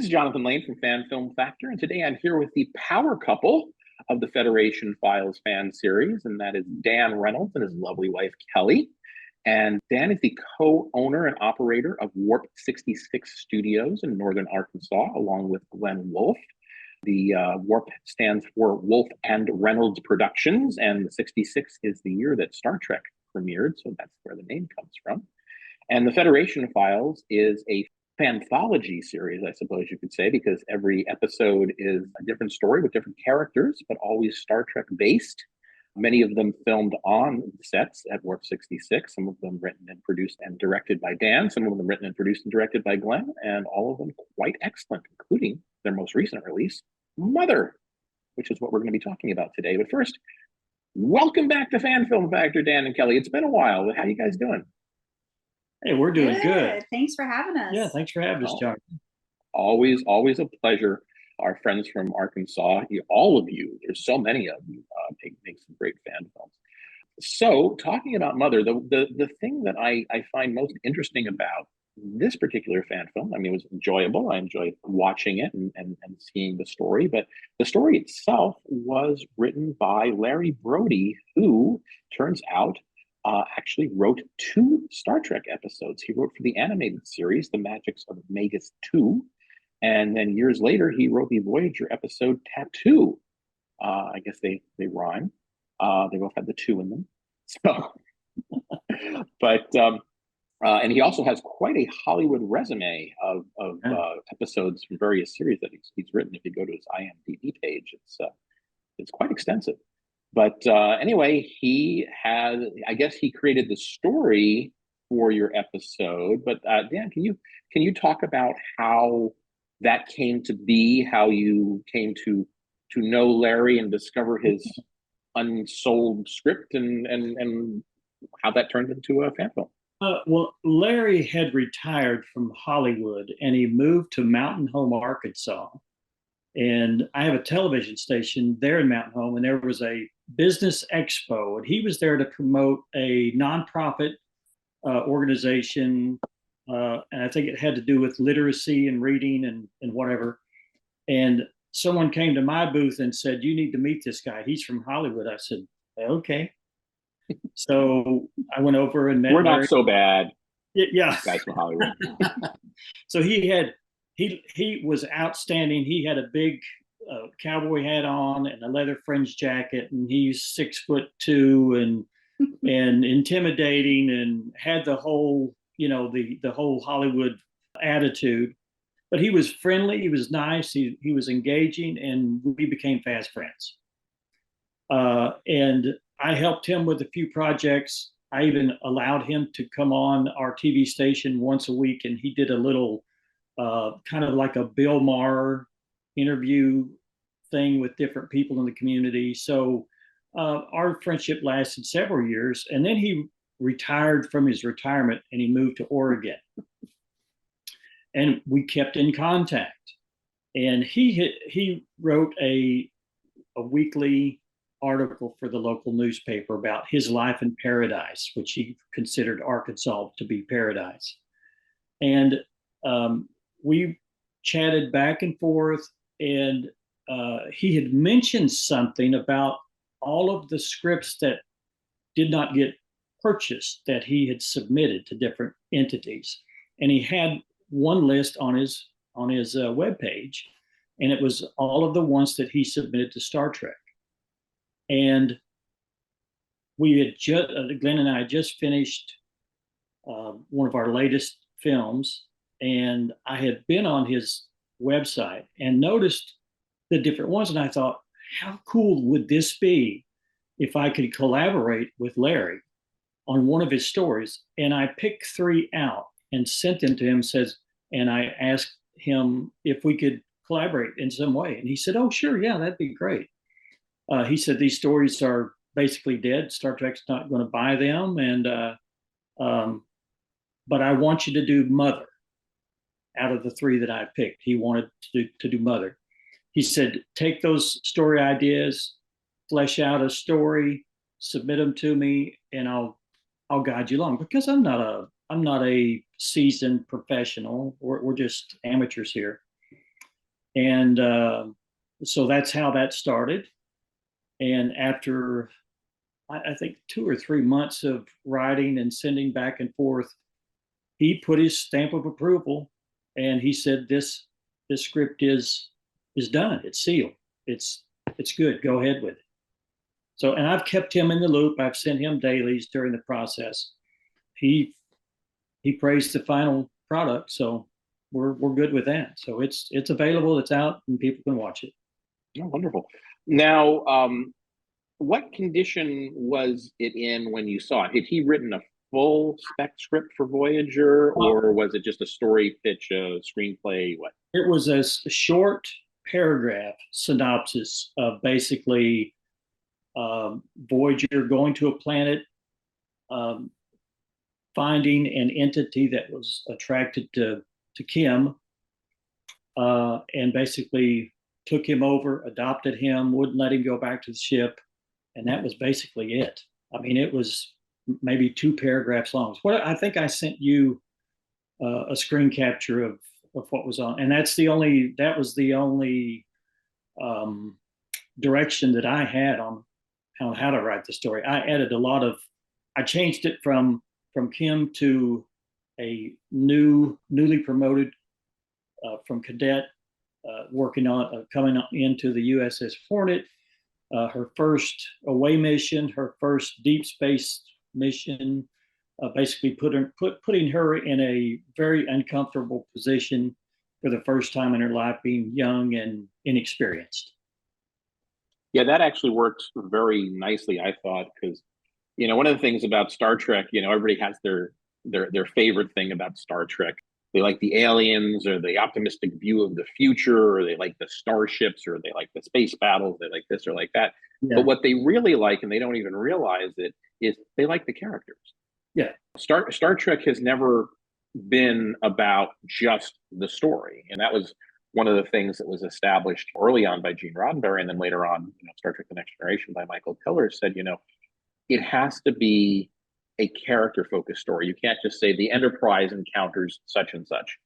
This is Jonathan Lane from Fan Film Factor, and today I'm here with the power couple of the Federation Files fan series, and that is Dan Reynolds and his lovely wife, Kelly. And Dan is the co-owner and operator of Warp 66 Studios in Northern Arkansas, along with Glenn Wolf. The Warp stands for Wolf and Reynolds Productions, and the 66 is the year that Star Trek premiered, so that's where the name comes from. And the Federation Files is a fanthology series, I suppose you could say, because every episode is a different story with different characters, but always Star Trek based. Many of them filmed on sets at Warp 66, some of them written and produced and directed by Dan, some of them written and produced and directed by Glenn, and all of them quite excellent, including their most recent release, Mother, which is what we're going to be talking about today. But first, welcome back to Fan Film Factor, Dan and Kelly. It's been a while. How you guys doing? Hey, we're doing good. Thanks for having us. Yeah, thanks for having us, John. Always a pleasure. Our friends from Arkansas, all of you, there's so many of you, make some great fan films. So talking about Mother, the thing that I find most interesting about this particular fan film, I mean, it was enjoyable. I enjoyed watching it and seeing the story, but the story itself was written by Larry Brody, who turns out actually wrote 2 Star Trek episodes. He wrote for the animated series, The Magics of Magus 2, and then years later, he wrote the Voyager episode Tattoo. I guess they rhyme. They both have the 2 in them. So, but and he also has quite a Hollywood resume of episodes from various series that he's written. If you go to his IMDb page, it's quite extensive. But anyway, I guess he created the story for your episode. But Dan, can you talk about how that came to be, how you came to know Larry and discover his unsold script, and how that turned into a fan film? Well, Larry had retired from Hollywood and he moved to Mountain Home, Arkansas. And I have a television station there in Mountain Home, and there was a business expo, and he was there to promote a nonprofit organization, and I think it had to do with literacy and reading and whatever. And someone came to my booth and said, "You need to meet this guy. He's from Hollywood." I said, "Okay." So I went over and met. We're not so bad. Yeah, guys from Hollywood. So he was outstanding. He had a big cowboy hat on and a leather fringe jacket, and he's 6'2" and intimidating, and had the whole, the whole Hollywood attitude. But he was friendly, he was nice, he was engaging, and we became fast friends. And I helped him with a few projects. I even allowed him to come on our TV station once a week, and he did a little kind of like a Bill Maher interview thing with different people in the community. So our friendship lasted several years, and then he retired from his retirement and he moved to Oregon. And we kept in contact. And he wrote a weekly article for the local newspaper about his life in paradise, which he considered Arkansas to be paradise. And we chatted back and forth, and he had mentioned something about all of the scripts that did not get purchased that he had submitted to different entities. And he had one list on his webpage, and it was all of the ones that he submitted to Star Trek. And we had Glenn and I had just finished one of our latest films, and I had been on his website and noticed the different ones, and I thought, how cool would this be if I could collaborate with Larry on one of his stories? And I picked 3 out and sent them to him, and I asked him if we could collaborate in some way. And he said, "Oh, sure, yeah, that'd be great." He said, "These stories are basically dead. Star Trek's not going to buy them, but I want you to do Mother." Out of the 3 that I picked, he wanted to do Mother. He said, "Take those story ideas, flesh out a story, submit them to me, and I'll guide you along, because I'm not a seasoned professional. We're just amateurs here." And so that's how that started. And after, I think, 2 or 3 months of writing and sending back and forth, he put his stamp of approval, and he said, this script is done. It's sealed. It's good. Go ahead with it. So, and I've kept him in the loop. I've sent him dailies during the process. He praised the final product, so we're good with that. So it's available. It's out, and people can watch it. Oh, wonderful. Now, what condition was it in when you saw it? Had he written a full spec script for Voyager, or was it just a story pitch, a screenplay? What? It was a short paragraph synopsis of basically Voyager going to a planet, finding an entity that was attracted to Kim, and basically took him over, adopted him, wouldn't let him go back to the ship, and that was basically it. I mean, it was maybe 2 paragraphs long. What I think I sent you a screen capture of what was on, and that was the only direction that I had on how to write the story. I added I changed it from Kim to a newly promoted from cadet, working on coming into the USS Hornet, her first away mission, her first deep space mission, basically putting her in a very uncomfortable position for the first time in her life, being young and inexperienced. Yeah, that actually worked very nicely, I thought, because one of the things about Star Trek, everybody has their favorite thing about Star Trek. They like the aliens, or the optimistic view of the future, or they like the starships, or they like the space battles, they like this or like that. Yeah. But what they really like, and they don't even realize it, is they like the characters. Yeah. Star Trek has never been about just the story. And that was one of the things that was established early on by Gene Roddenberry, and then later on, Star Trek The Next Generation by Michael Piller said, it has to be a character-focused story. You can't just say the Enterprise encounters such and such.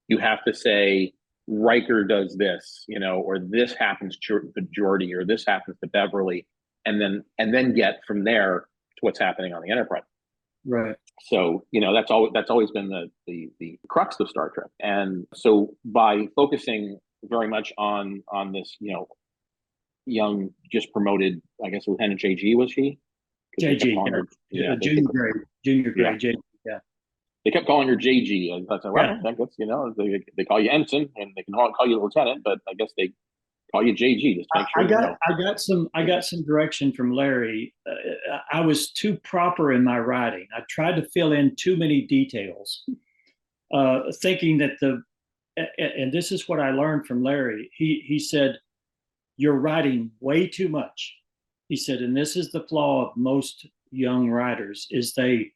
You have to say Riker does this, or this happens to Geordi, or this happens to Beverly, and then get from there to what's happening on the Enterprise. Right. So that's always been the crux of Star Trek. And so by focusing very much on this, young, just promoted, I guess Lieutenant JG, was he? JG, junior grade, yeah. JG, yeah. They kept calling her JG. I thought, well, I guess, they call you ensign, and they can call you lieutenant, but I guess they call you JG just to make sure. I got some direction from Larry. I was too proper in my writing. I tried to fill in too many details, thinking that and this is what I learned from Larry. He said, "You're writing way too much." He said, and this is the flaw of most young writers, is they,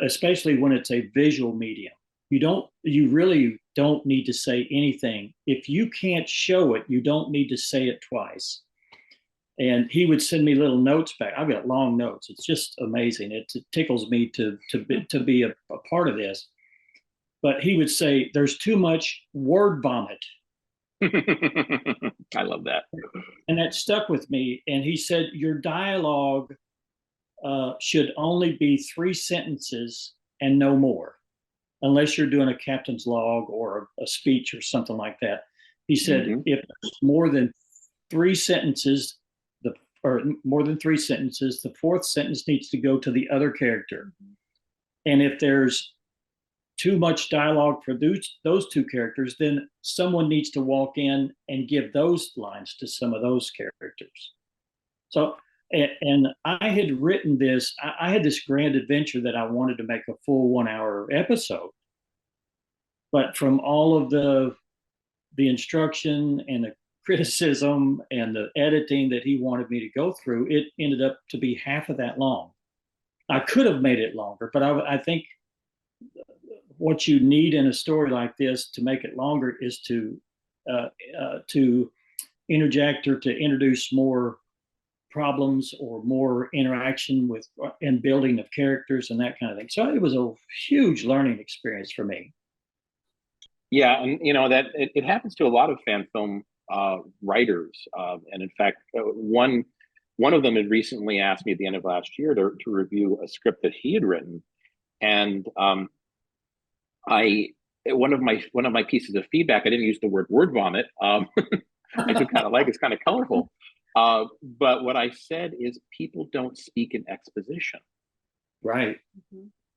especially when it's a visual medium, you really don't need to say anything. If you can't show it, you don't need to say it twice. And he would send me little notes back. I've got long notes. It's just amazing. It tickles me to be a part of this. But he would say, there's too much word vomit. I love that. And that stuck with me. And he said, your dialogue should only be 3 sentences and no more, unless you're doing a captain's log or a speech or something like that. He said, if there's more than 3 sentences, the 4th sentence needs to go to the other character. And if there's too much dialogue for those 2 characters, then someone needs to walk in and give those lines to some of those characters. So, and I had written this, I had this grand adventure that I wanted to make a full 1-hour episode. But from all of the instruction and the criticism and the editing that he wanted me to go through, it ended up to be half of that long. I could have made it longer, but I think what you need in a story like this to make it longer is to interject or to introduce more problems or more interaction with and building of characters and that kind of thing. So it was a huge learning experience for me. Yeah, and that it happens to a lot of fan film writers, and in fact, one of them had recently asked me at the end of last year to review a script that he had written, and I one of my pieces of feedback, I didn't use the word vomit. I do kind of like it's kind of colorful, but what I said is people don't speak in exposition. Right.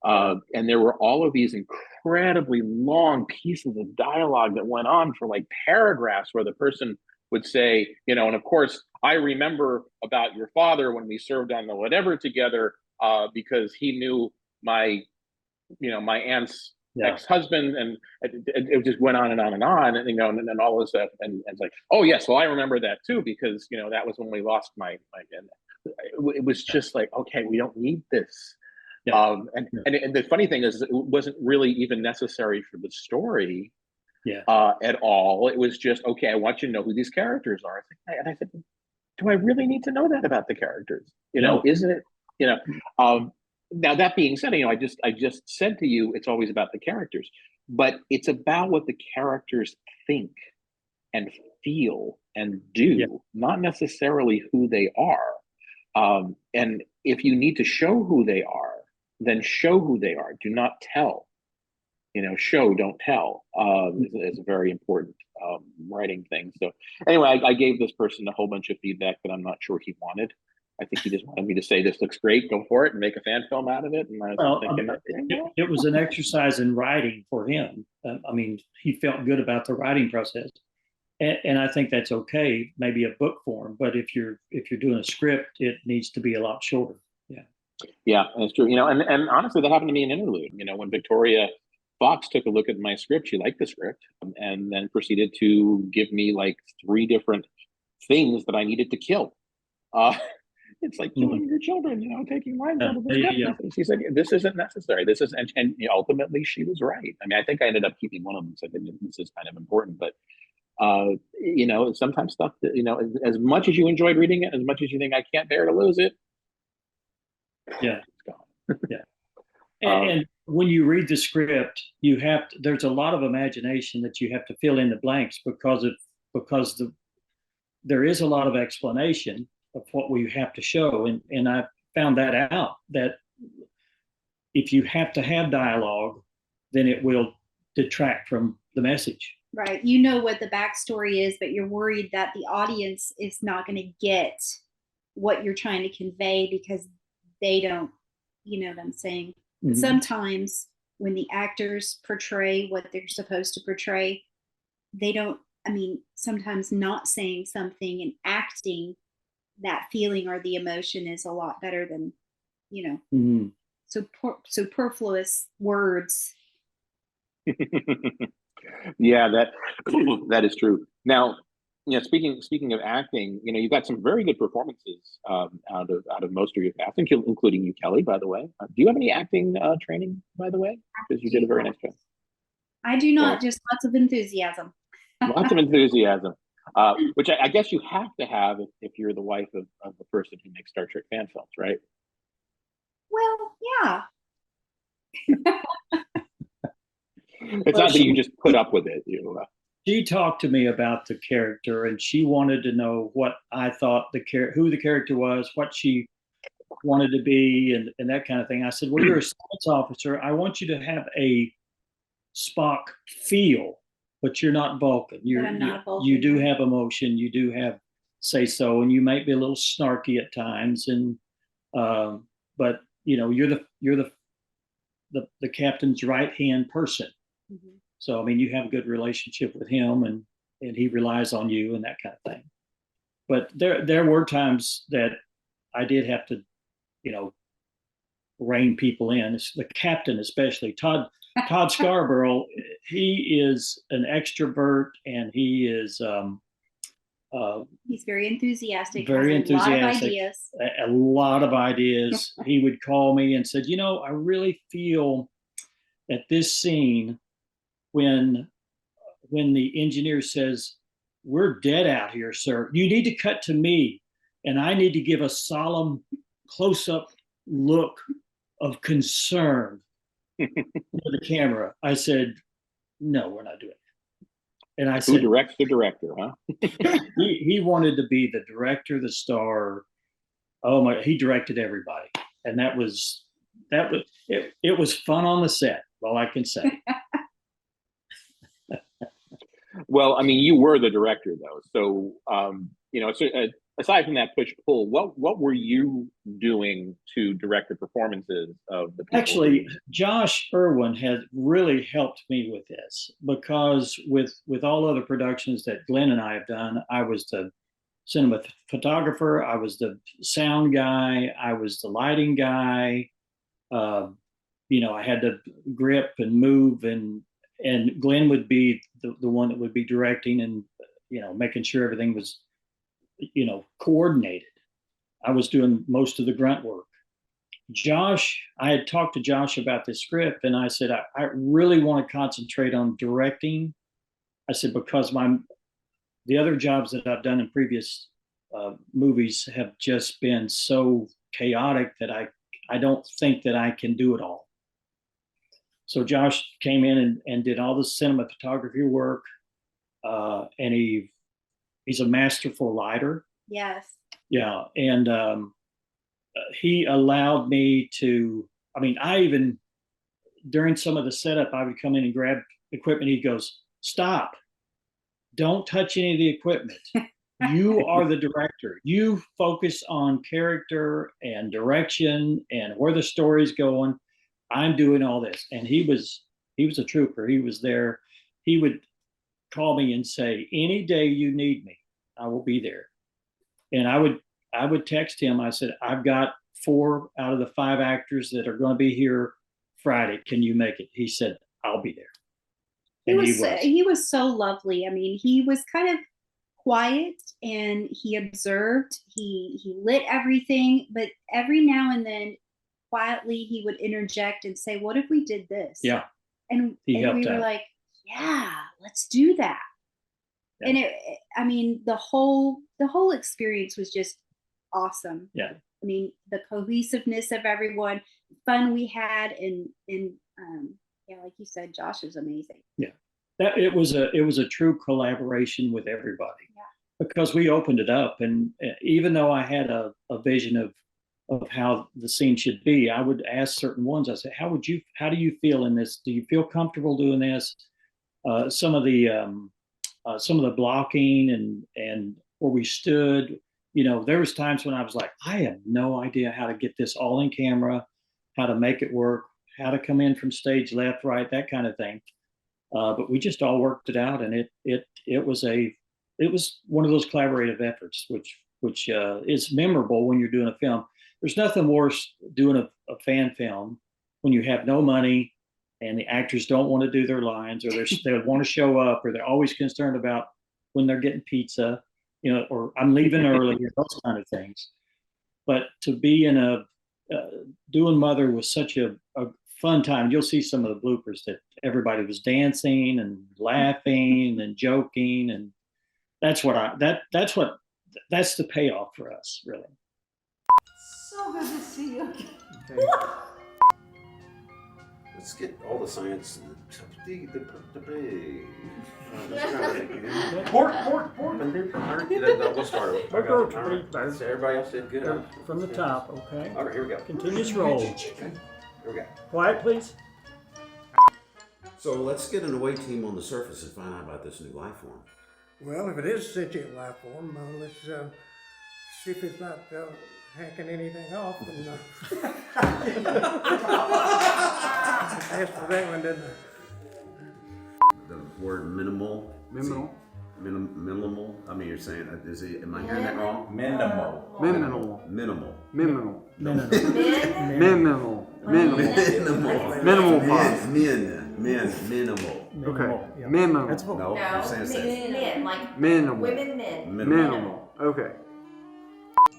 And there were all of these incredibly long pieces of dialogue that went on for like paragraphs where the person would say, and of course, I remember about your father when we served on the whatever together, because he knew my, my aunt's ex-husband, and it just went on and on and on, and and then all this stuff, and it's like, oh yes, well I remember that too, because that was when we lost my and it was just like, okay, we don't need this. Yeah. And the funny thing is, it wasn't really even necessary for the story, at all. It was just, okay, I want you to know who these characters are. And I said, do I really need to know that about the characters? Isn't it? Now that being said, I just said to you, it's always about the characters, but it's about what the characters think and feel and do, not necessarily who they are. And if you need to show who they are, then show who they are. Do not tell. Show, don't tell. Is a very important writing thing. So anyway, I gave this person a whole bunch of feedback that I'm not sure he wanted. I think he just wanted me to say, this looks great, go for it, and make a fan film out of it. And I was thinking, it was an exercise in writing for him. He felt good about the writing process. And I think that's okay, maybe a book form, but if you're doing a script, it needs to be a lot shorter. Yeah, that's true. And honestly, that happened to me in Interlude. When Victoria Fox took a look at my script, she liked the script, and then proceeded to give me like 3 different things that I needed to kill. It's like killing your children, taking lives out of the script. She said, this isn't necessary. This is, and ultimately she was right. I think I ended up keeping one of them. So I think this is kind of important, but sometimes stuff that, as much as you enjoyed reading it, as much as you think I can't bear to lose it, it's gone. And when you read the script, there's a lot of imagination that you have to fill in the blanks, because there is a lot of explanation of what we have to show. And I found that out, that if you have to have dialogue, then it will detract from the message. Right. You know what the backstory is, but you're worried that the audience is not going to get what you're trying to convey because they don't, what I'm saying? Mm-hmm. Sometimes when the actors portray what they're supposed to portray, they don't, sometimes not saying something and acting that feeling or the emotion is a lot better than, mm-hmm. Superfluous words. Yeah, that is true. Now, speaking of acting, you've got some very good performances out of most of your cast, including you, Kelly, by the way. Do you have any acting training, by the way? Because you did a very nice job. I do not, just lots of enthusiasm. Lots of enthusiasm, which I guess you have to have if you're the wife of the person who makes Star Trek fan films, right? Well, yeah. It's not that you just put up with it. She talked to me about the character, and she wanted to know what I thought who the character was, what she wanted to be, and that kind of thing. I said, well, you're a science officer. I want you to have a Spock feel, but you're not Vulcan. I'm not Vulcan. You do have emotion. You do have say so, and you might be a little snarky at times. And but you're the captain's right hand person. Mm-hmm. So you have a good relationship with him, and he relies on you and that kind of thing. But there were times that I did have to, rein people in. The captain, especially Todd Scarborough. He is an extrovert, and he is he's very enthusiastic. Very enthusiastic. A lot of ideas. A lot of ideas. He would call me and said, I really feel at this scene when the engineer says, we're dead out here, sir. You need to cut to me, and I need to give a solemn close-up look of concern to the camera. I said, no, we're not doing it. And I Who said, directs the director, huh? he wanted to be the director, the star. Oh my, he directed everybody. And it was fun on the set, all I can say. Well, I mean, you were the director though. So, so, aside from that push-pull, what were you doing to direct the performances of the people? Actually, Josh Irwin has really helped me with this, because with all other productions that Glenn and I have done, I was the cinematographer, I was the sound guy, I was the lighting guy. I had to grip and move, and Glenn would be the one that would be directing and making sure everything was coordinated. I was doing most of the grunt work. Josh, I had talked to Josh about this script, and I said, I really want to concentrate on directing. I said, because the other jobs that I've done in previous movies have just been so chaotic that I don't think that I can do it all. So Josh came in and did all the cinematography work, and he's a masterful lighter. Yes. Yeah, and he allowed me to. I mean, I even during some of the setup, I would come in and grab equipment. He goes, "Stop! Don't touch any of the equipment. You are the director. You focus on character and direction and where the story's going. I'm doing all this." And he was a trooper. He was there. He would call me and say, "Any day you need me, I will be there." And I would text him. I said, "I've got 4 out of the 5 actors that are going to be here Friday. Can you make it?" He said, "I'll be there." He was so lovely. I mean, he was kind of quiet and he observed. He lit everything, but every now and then, quietly, he would interject and say, "What if we did this?" Yeah, and we were like, "Yeah, let's do that." Yeah. And the whole experience was just awesome. Yeah. I mean, the cohesiveness of everyone, fun we had, and yeah, like you said, Josh is amazing. Yeah, it was a true collaboration with everybody. Yeah. Because we opened it up, and even though I had a vision of how the scene should be, I would ask certain ones. I said, "How do you feel in this? Do you feel comfortable doing this?" Some of the blocking and where we stood, there was times when I was like, I have no idea how to get this all in camera, how to make it work, how to come in from stage left, right, that kind of thing. But we just all worked it out, and it was one of those collaborative efforts, which is memorable when you're doing a film. There's nothing worse doing a fan film when you have no money and the actors don't want to do their lines, or they want to show up, or they're always concerned about when they're getting pizza, or I'm leaving early, those kind of things. But to be in doing Mother was such a fun time. You'll see some of the bloopers that everybody was dancing and laughing and joking, and that's the payoff for us, really. So good to see you. Okay. Let's get all the science. Pork. We'll start over. So everybody else did good. From the top, okay? All right, here we go. Continuous roll. Here we go. Quiet, please. So let's get an away team on the surface and find out about this new life form. Well, if it is a sentient life form, let's see if it's not hacking anything off. And, asked for that one, didn't I? The word minimal. Minimal. Minimal. I mean, you're saying, am I hearing that wrong? Minimal. Minimal. Minimal. Minimal. Minimal. Minimal. Minimal. Minimal. Okay. Minimal. No, you're saying men, like minimal. women, men. Minimal. Okay.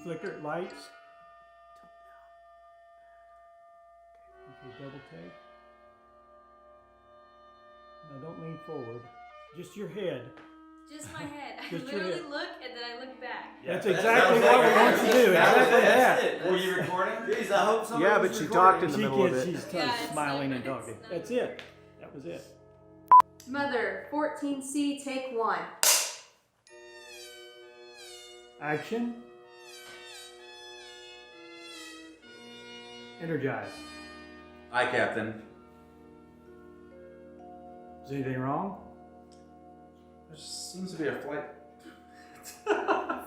Flicker lights. Okay, double take. Now don't lean forward. Just your head. Just my head. I Just your literally head. look and then I look back. That's exactly what we want you to do. Exactly that. Were you recording? Jeez, I hope so. Yeah, but she talked in the middle of it. She's Yeah, it's smiling like- and talking. it's That's it. That was it. Mother, 14C, take 1. Action. Energize. Aye, Captain. Is anything wrong? There seems to be a flight.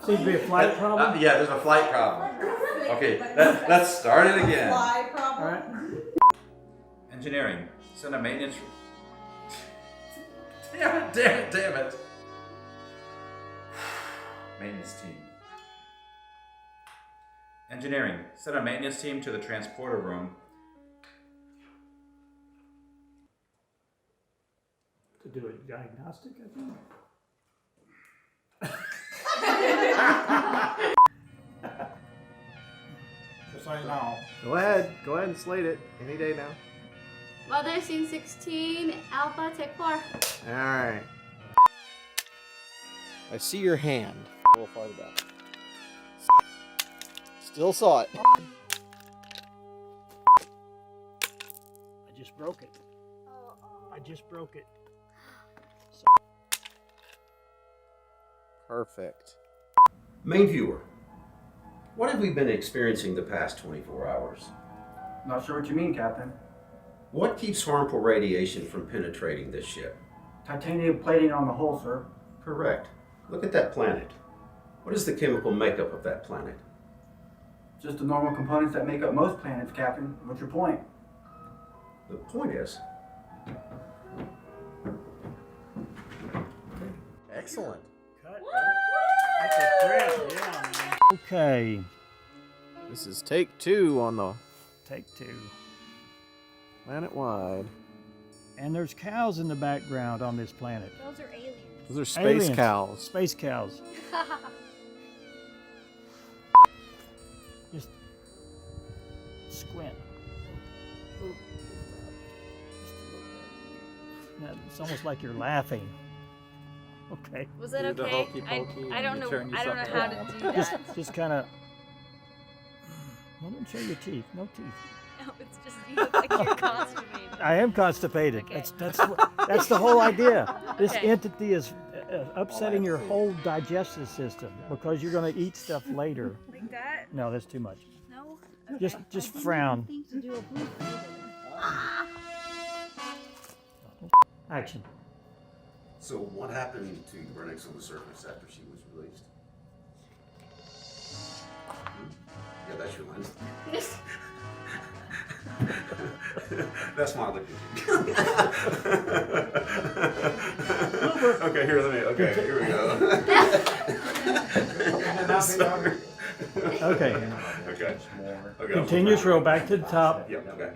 Seems to be a flight problem. Yeah, there's a flight problem. Okay, let's start it again. Fly problem. All right. Engineering. Send a maintenance. Damn it. Maintenance team. Engineering. Send a maintenance team to the transporter room. To do a diagnostic, I think. Just so you know. Go ahead and slate it. Any day now. Mother, scene 16, Alpha, take 4. All right. I see your hand. A little farther back. Still saw it. I just broke it. I just broke it. Perfect. Main viewer, what have we been experiencing the past 24 hours? Not sure what you mean, Captain. What keeps harmful radiation from penetrating this ship? Titanium plating on the hull, sir. Correct. Look at that planet. What is the chemical makeup of that planet? Just the normal components that make up most planets, Captain. What's your point? The point is, Excellent. That's a threat, yeah, man. Okay, This is take 2 on the take 2. planet wide. And there's cows in the background on this planet. Those are aliens. Those are space Aliens. cows. Space cows. Just squint. Ooh. Just a little bit. Now, it's almost like you're laughing. Okay. Was that Do the okay? hokey pokey I don't and know. turn I don't know yourself how around. to do that. Just kind of. Well, don't show your teeth. No teeth. No, it's just you look like you're constipated. I am constipated. Okay. That's the whole idea. This Okay. entity is upsetting your whole digestive system because you're going to eat stuff later. Like that? No, that's too much. No. Just frown. Action. so what happened to Brenix on the surface after she was released? Yeah, that's your line. That's my look at you. Okay, here we go. Sorry. Okay. Okay. Continuous row back to the top. Yep, okay.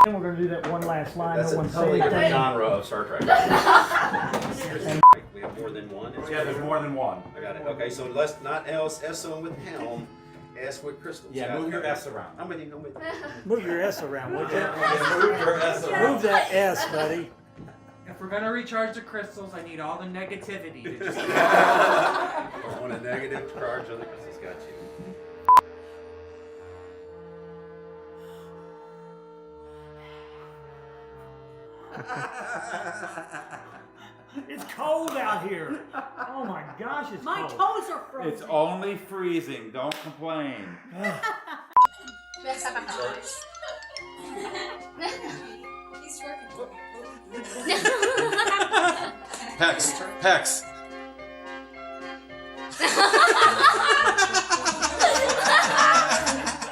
And we're going to do that one last line. That's No a one totally say different anything. genre of Star Trek. We have more than one? Yeah, there's more than one. I got it. Okay, so let's not else S-O with helm, S with crystals. Yeah, move your S around. I'm with you. Move your S around, would you? Move your S around. Move that S, buddy. If we're gonna recharge the crystals, I need all the negativity to just. I want a negative charge on the crystals. Got you. It's cold out here. Oh my gosh, it's My cold. toes are frozen. It's only freezing. Don't complain. He's working. Pex.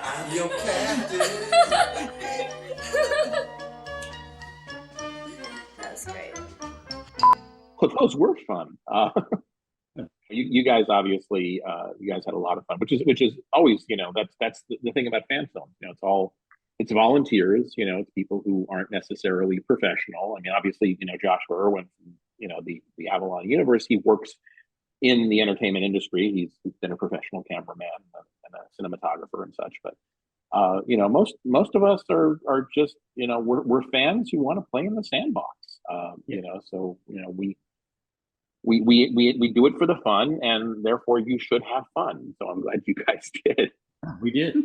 I'm your captain. That's great. Well, those were fun. You guys obviously, you guys had a lot of fun, which is always, that's the thing about fan films. It's volunteers. It's people who aren't necessarily professional. I mean, obviously, Joshua Irwin from the Avalon universe, he works in the entertainment industry. He's been a professional cameraman and a cinematographer and such. But most of us are just we're fans who want to play in the sandbox. So we do it for the fun, and therefore you should have fun. So I'm glad you guys did. We did.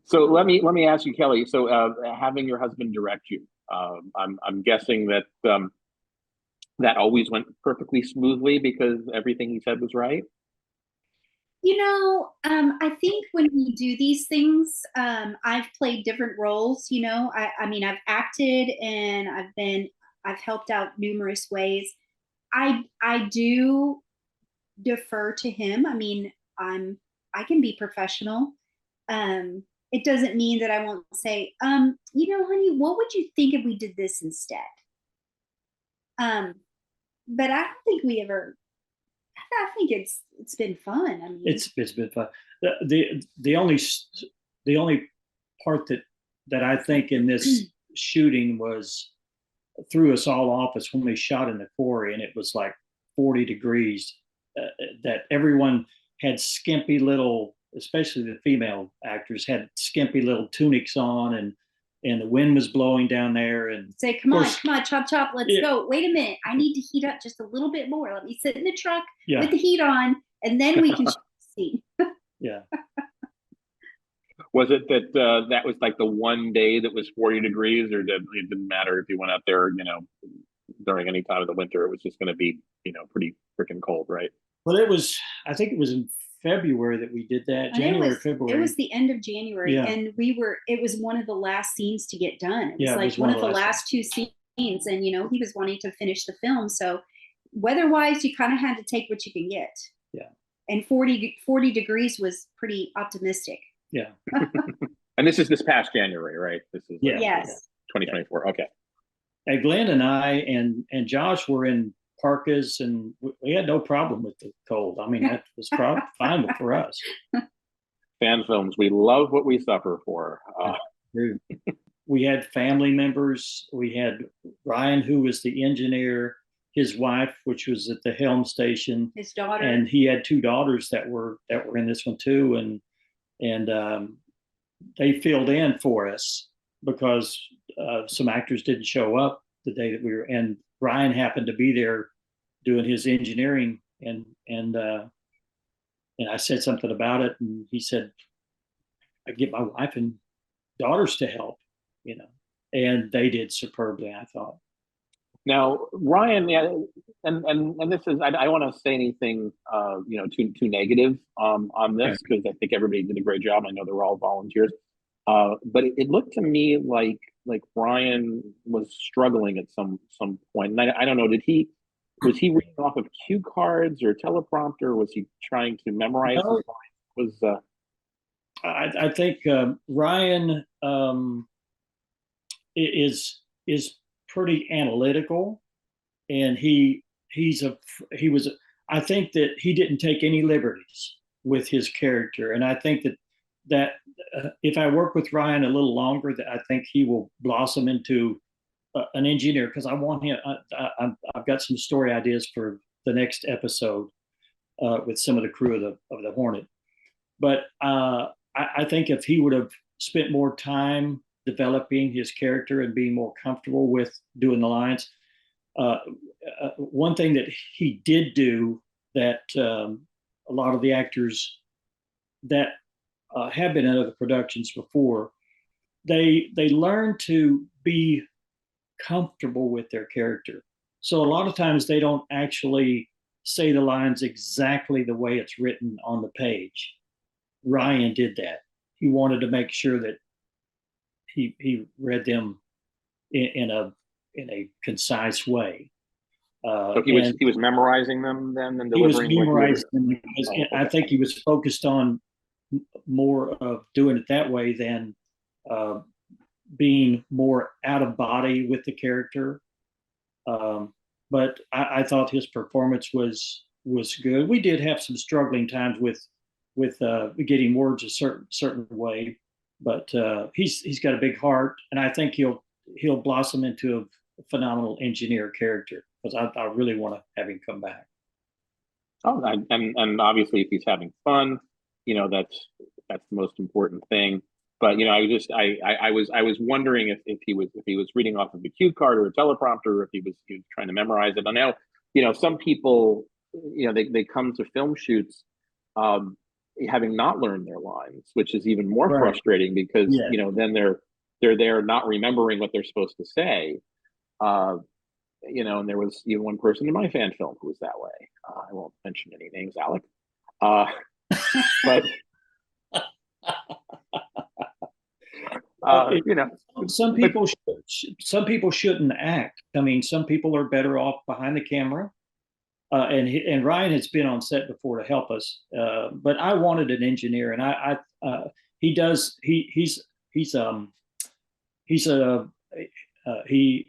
So let me ask you, Kelly. So having your husband direct you, I'm guessing that that always went perfectly smoothly because everything he said was right? I think when we do these things, I've played different roles. I mean, I've acted and I've helped out numerous ways. I do defer to him. I mean, I can be professional. It doesn't mean that I won't say, honey, what would you think if we did this instead? But I don't think we ever. I think it's been fun. I mean, It's been fun. The only part that I think in this shooting was threw us all off is when we shot in the quarry and it was like 40 degrees. That everyone had skimpy little, especially the female actors had skimpy little tunics on, and the wind was blowing down there. And say, come on, chop, chop, let's go. Wait a minute, I need to heat up just a little bit more. Let me sit in the truck with the heat on, and then we can see. Yeah. Was it that that was like the one day that was 40 degrees, or it didn't matter if you went out there, during any time of the winter, it was just going to be, pretty freaking cold, right? Well, I think it was in February that we did that. February. It was the end of January, and it was one of the last scenes to get done. It was like one of the last two scenes, and he was wanting to finish the film. So weather-wise, you kind of had to take what you can get. Yeah. And 40 degrees was pretty optimistic. Yeah. And this is this past January, right? This is yes. 2024. Okay. And Glenn and I and Josh were in parkas, and we had no problem with the cold. I mean, that was fine for us. Fan films, we love what we suffer for. We had family members. We had Ryan, who was the engineer, his wife, which was at the helm station, his daughter, and he had two daughters that were in this one too, and they filled in for us because some actors didn't show up the day that we were, and Ryan happened to be there doing his engineering, and I said something about it, and he said, I get my wife and daughters to help, and they did superbly, I thought. Now, Ryan, and this is, I don't want to say anything, too negative on this, because I think everybody did a great job. I know they were all volunteers, but it looked to me like Ryan was struggling at some point, and I don't know, was he reading off of cue cards or teleprompter? Was he trying to memorize? No. I think Ryan is pretty analytical, and I think that he didn't take any liberties with his character, and I think that if I work with Ryan a little longer, that I think he will blossom into an engineer, because I want him. I've got some story ideas for the next episode with some of the crew of the Hornet, but I think if he would have spent more time developing his character and being more comfortable with doing the lines. One thing that he did do that a lot of the actors that have been in other productions before, they learn to be comfortable with their character. So a lot of times they don't actually say the lines exactly the way it's written on the page. Ryan did that. He wanted to make sure that he read them in a concise way. So he was memorizing them then and delivering. He was memorizing them because I think he was focused on more of doing it that way than being more out of body with the character. But I thought his performance was good. We did have some struggling times with getting words a certain way, but he's got a big heart, and I think he'll blossom into a phenomenal engineer character, because I really want to have him come back. Oh, and obviously if he's having fun, that's the most important thing. But I was wondering if he was reading off of a cue card or a teleprompter, or if he was trying to memorize it. I know, some people, they come to film shoots having not learned their lines, which is even more frustrating because then they're there not remembering what they're supposed to say. and there was even one person in my fan film who was that way. I won't mention any names, Alec. But some people shouldn't act. I mean, some people are better off behind the camera. And Ryan has been on set before to help us. But I wanted an engineer, and he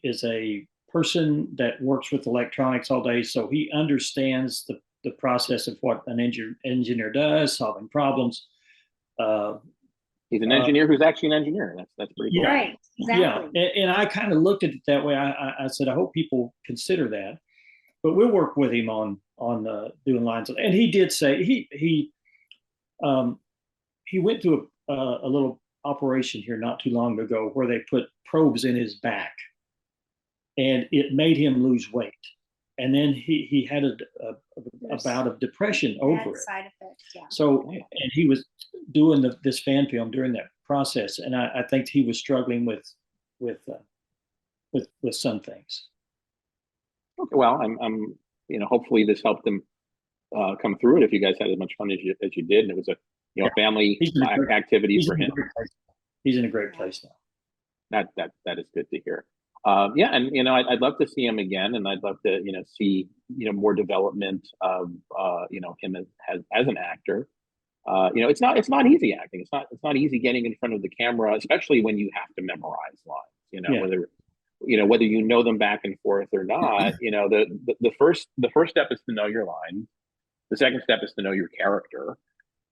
is a person that works with electronics all day, so he understands the process of what an engineer does, solving problems. He's an engineer who's actually an engineer. That's pretty cool. Right, exactly. Yeah, and I kind of looked at it that way. I said, I hope people consider that. But we'll work with him on doing lines. And he did say he went through a little operation here not too long ago where they put probes in his back, and it made him lose weight. And then he had a bout of depression over it. Side effects, yeah. So, and he was doing this fan film during that process, and I think he was struggling with some things. Okay, well, I'm hopefully this helped them come through it. If you guys had as much fun as you did, and it was a family activity for him. He's in a great place now. That is good to hear. Yeah, and I'd love to see him again, and I'd love to see more development of him as an actor. It's not easy acting. It's not easy getting in front of the camera, especially when you have to memorize lines. Whether you know them back and forth or not. The first step is to know your lines. The second step is to know your character,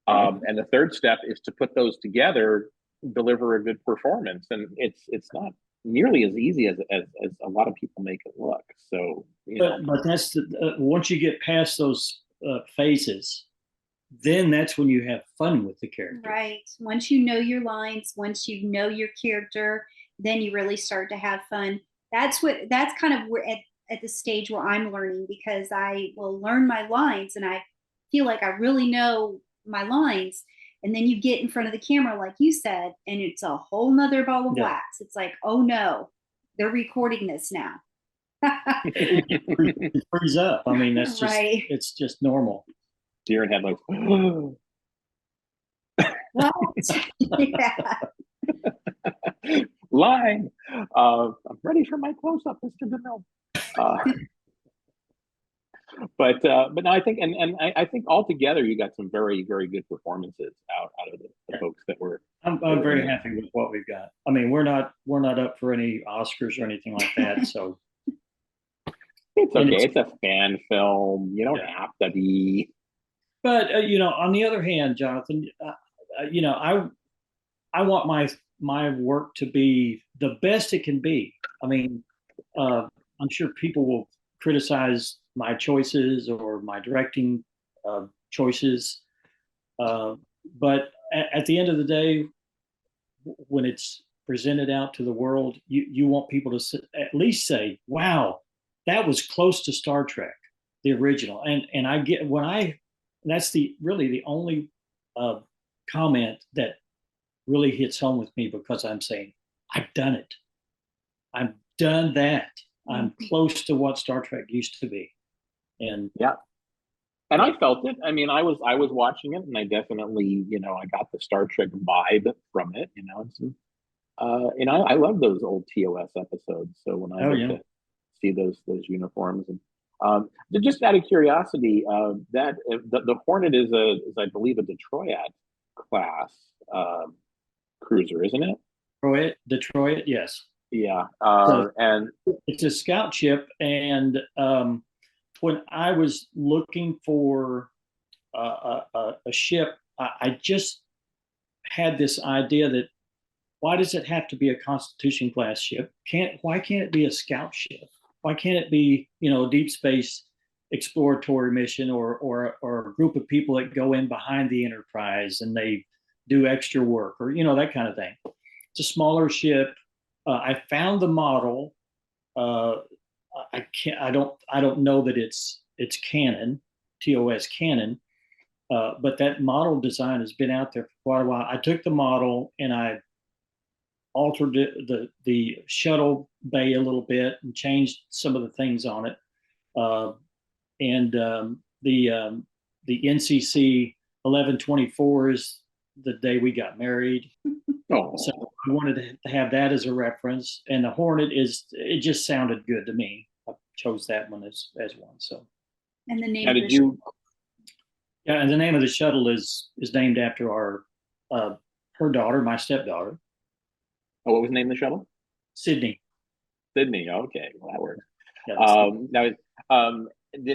and the third step is to put those together, deliver a good performance. And it's not nearly as easy as a lot of people make it look. So, but that's once you get past those phases, then that's when you have fun with the character. Right. Once you know your lines, once you know your character, then you really start to have fun. That's kind of where at the stage where I'm learning, because I will learn my lines and I feel like I really know my lines. And then you get in front of the camera, like you said, and it's a whole nother ball of wax. It's like, oh no, they're recording this now. It frees up. I mean, that's just right. It's just normal. Deer in headlights. Yeah. Line. I'm ready for my close-up, Mr. DeMille. But no, I think and I think altogether you got some very, very good performances out of the folks that were. I'm very happy with what we've got. I mean, we're not up for any Oscars or anything like that, so it's okay. It's a fan film. You don't have to be. But on the other hand, Jonathan, I want my work to be the best it can be. I mean, I'm sure people will criticize my choices or my directing choices, but at the end of the day, when it's presented out to the world, you want people to at least say, "Wow, that was close to Star Trek, the original." And I get that's really the only comment that really hits home with me, because I'm saying, I've done it. I've done that. I'm close to what Star Trek used to be. And and I felt it. I mean, I was watching it, and I definitely, I got the Star Trek vibe from it, and I love those old TOS episodes. So when I get to see those uniforms, and just out of curiosity, that the Hornet is I believe a Detroit class cruiser, isn't it? Detroit, yes. Yeah, and it's a scout ship. And when I was looking for a ship, I just had this idea that why does it have to be a Constitution class ship? Why can't it be a scout ship? Why can't it be a deep space exploratory mission or a group of people that go in behind the Enterprise and they do extra work, or that kind of thing? It's a smaller ship. I found the model. I don't know that it's canon, TOS canon, but that model design has been out there for quite a while. I took the model and I altered the shuttle bay a little bit and changed some of the things on it. The NCC 1124 is the day we got married. Oh, So I wanted to have that as a reference. And the Hornet it just sounded good to me. I chose that one as one. So. And the name now of did the you? Yeah, and the name of the shuttle is named after her daughter, my stepdaughter, Oh, what was the name of the shuttle? Sydney. Sydney. Okay, well, that works. Yeah,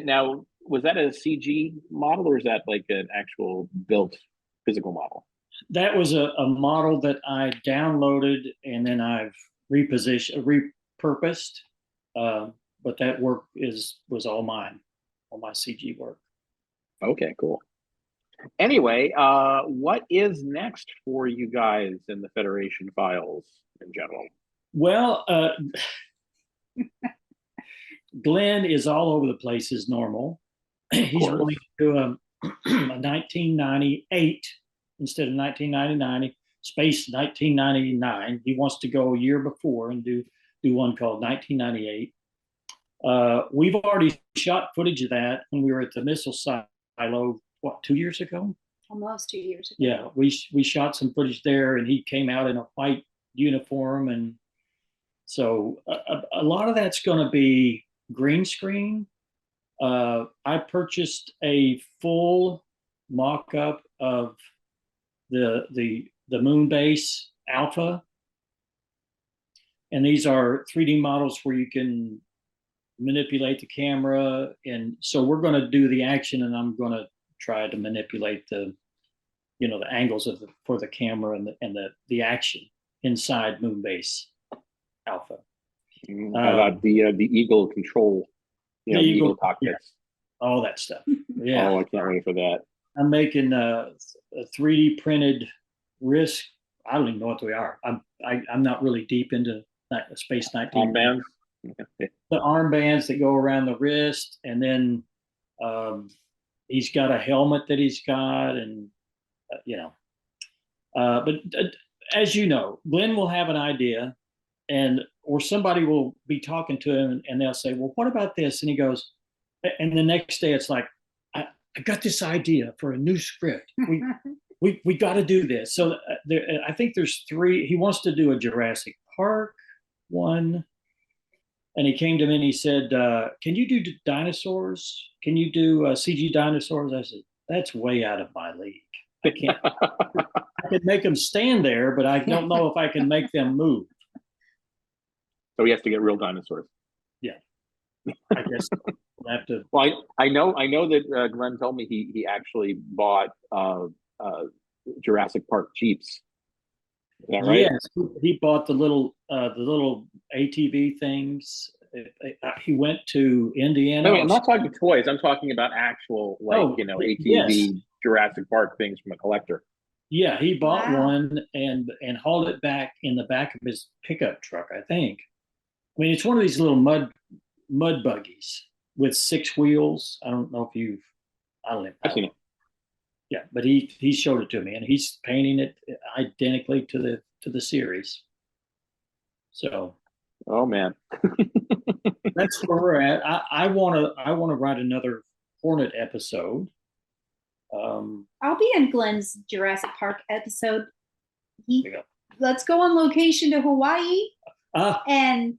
Now, was that a CG model or is that like an actual built physical model? that was a model that I downloaded and then I've repurposed. But that work was all mine, all my CG work. Okay, cool. Anyway, what is next for you guys in the Federation files in general? Well, Glenn is all over the place as normal. He's willing to do a 1998 instead of 1999, Space 1999. He wants to go a year before and do one called 1998. We've already shot footage of that when we were at the missile silo, 2 years ago? almost 2 years ago. Yeah, we shot some footage there, and he came out in a white uniform, and so a lot of that's going to be green screen. I purchased a full mock-up of the moon base Alpha, and these are 3D models where you can manipulate the camera, and so we're going to do the action, and I'm going to try to manipulate the angles for the camera and the action inside Moonbase Alpha. How about the Eagle control, the Eagle cockpits, yeah, all that stuff. Yeah. Oh, I can't wait for that. I'm making a 3D printed wrist. I don't even know what they are. I'm not really deep into Space 19. Armbands. The armbands that go around the wrist, and then he's got a helmet that he's got, and but as you know, Glenn will have an idea, or somebody will be talking to him, and they'll say, "Well, what about this?" And he goes, and the next day it's like, "I got this idea for a new script. We got to do this." So I think there's 3. He wants to do a Jurassic Park one. And he came to me and he said, "Can you do dinosaurs? Can you do CG dinosaurs?" I said, "That's way out of my league. I can't. I can make them stand there, but I don't know if I can make them move." So he has to get real dinosaurs. Yeah, I guess we'll have to. Well, I know that Glenn told me he actually bought Jurassic Park Jeeps. Is that right? Yes, he bought the little ATV things. He went to Indiana. No, I'm not talking toys. I'm talking about actual ATV yes. Jurassic Park things from a collector. Yeah, he bought one and hauled it back in the back of his pickup truck, I think. I mean, it's one of these little mud buggies with 6 wheels. I don't know if I've seen it. Yeah, but he showed it to me, and he's painting it identically to the series. So, oh man, that's where we're at. I want to write another Hornet episode. I'll be in Glenn's Jurassic Park episode. Let's go on location to Hawaii, and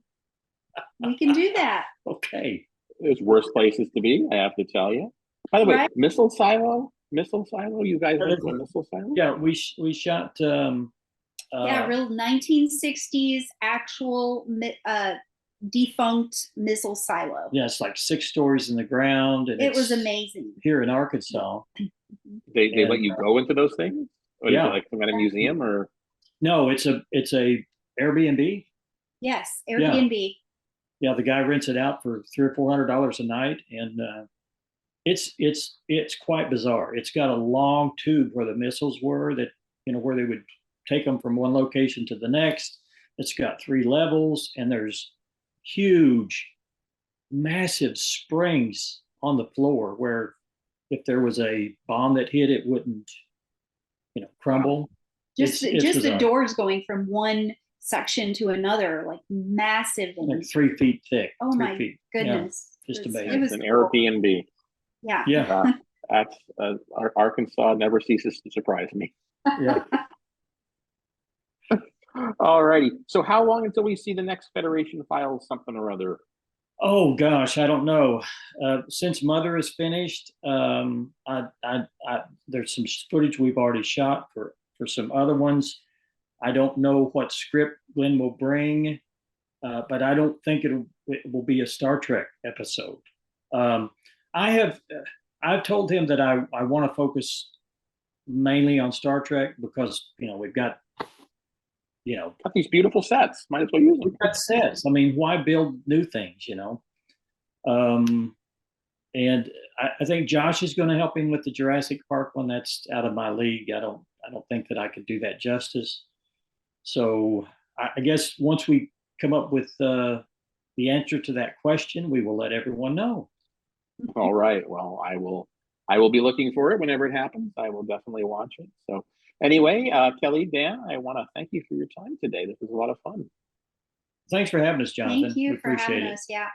we can do that. Okay. There's worse places to be, I have to tell you. By the way, Missile Silo. You guys heard of Missile Silo? Yeah, we shot. Real 1960s actual defunct missile silo. Yeah, it's like 6 stories in the ground, and it was amazing. Here in Arkansas. They let you go into those things? Or is it like some kind of museum, or? No, it's a Airbnb. Yes, Airbnb. Yeah, the guy rents it out for $300 or $400 a night, and it's quite bizarre. It's got a long tube where the missiles were, that where they would take them from one location to the next. It's got 3 levels, and there's huge, massive springs on the floor where if there was a bomb that hit, it wouldn't, crumble. Just the doors going from one section to another, like massive. Like 3 feet thick. Oh 3 my feet. goodness. Just It was- amazing. It was It's an cool. Airbnb. Yeah. Yeah. That's Arkansas never ceases to surprise me. Yeah. All righty. So how long until we see the next Federation files something or other? Oh gosh, I don't know. Since Mother is finished, there's some footage we've already shot for some other ones. I don't know what script Glenn will bring, but I don't think it will be a Star Trek episode. I've told him that I want to focus mainly on Star Trek because we've got got these beautiful sets. Might as well use them. we've got sets. I mean, why build new things? And I think Josh is going to help him with the Jurassic Park one. That's out of my league. I don't think that I could do that justice. So I guess once we come up with the answer to that question, we will let everyone know. All right. Well, I will be looking for it whenever it happens. I will definitely watch it. So anyway, Kelly, Dan, I want to thank you for your time today. This was a lot of fun. Thanks for having us, Jonathan. Thank you We for appreciate having it. us. Yeah.